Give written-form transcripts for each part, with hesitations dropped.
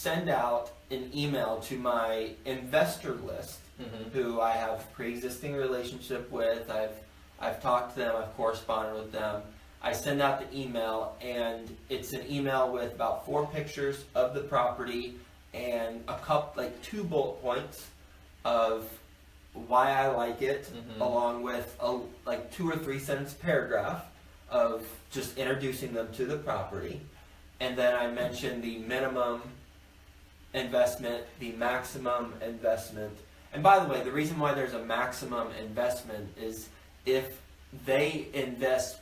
send out an email to my investor list, who I have pre-existing relationship with. I've talked to them, I've corresponded with them. I send out the email, and it's an email with about 4 pictures of the property and a couple, like 2 bullet points of why I like it, along with a like 2 or 3 sentence paragraph of just introducing them to the property. And then I mention the minimum investment, the maximum investment. And by the way, the reason why there's a maximum investment is if they invest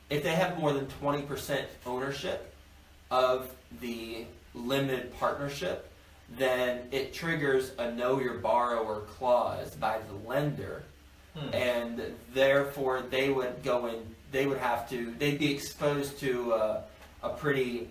if they have more than 20% ownership of the limited partnership, then it triggers a know your borrower clause by the lender. And therefore they'd be exposed to a pretty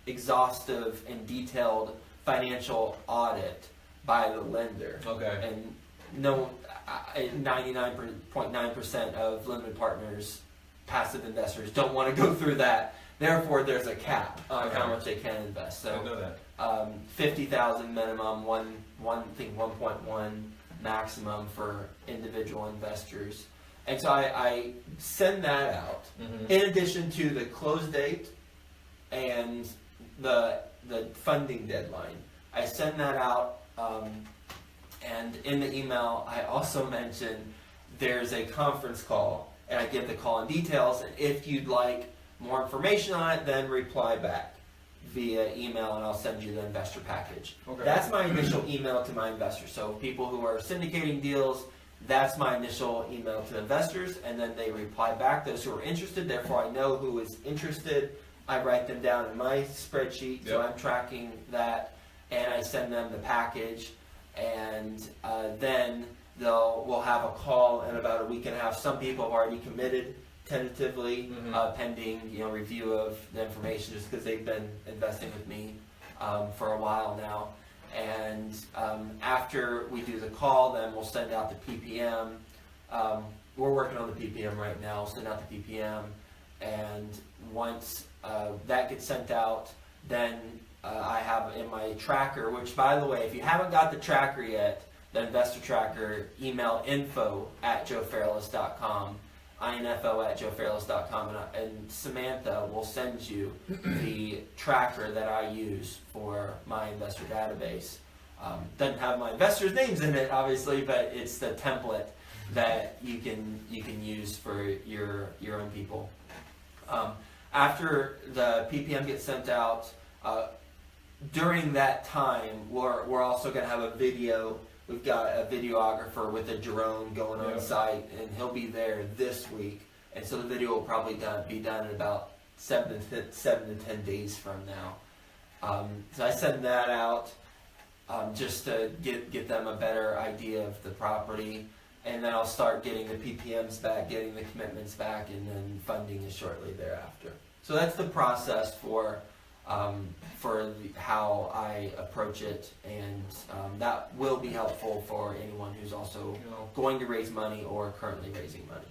exhaustive and detailed financial audit by the lender. Okay. And 99.9% of limited partners, passive investors, don't want to go through that. Therefore, there's a cap on how much they can invest. So, I know that. $50,000 minimum, 1.1 maximum for individual investors. And so I send that out in addition to the close date and the funding deadline. I send that out, and in the email I also mention there's a conference call, and I give the call and details. And if you'd like more information on it, then reply back via email, and I'll send you the investor package. Okay. That's my initial email to my investors. So people who are syndicating deals, that's my initial email to investors, and then they reply back, those who are interested. Therefore, I know who is interested. I write them down in my spreadsheet, so I'm tracking that, and I send them the package, and then we'll have a call in about a week and a half. Some people have already committed tentatively, pending review of the information, just because they've been investing with me for a while now. And after we do the call, then we'll send out the PPM. We're working on the PPM right now. We'll send out the PPM, and once that gets sent out, then I have in my tracker, which, by the way, if you haven't got the tracker yet, the investor tracker, email info@joefairless.com, info@joefairless.com, and Samantha will send you the tracker that I use for my investor database. Doesn't have my investors' names in it, obviously, but it's the template that you can use for your own people. After the PPM gets sent out, during that time, we're also going to have a video. We've got a videographer with a drone going on site, and he'll be there this week. And so the video will probably be done in about 7 to 10 days from now. So I send that out just to get them a better idea of the property. And then I'll start getting the PPMs back, getting the commitments back, and then funding is shortly thereafter. So that's the process for how I approach it, and that will be helpful for anyone who's also going to raise money or currently raising money.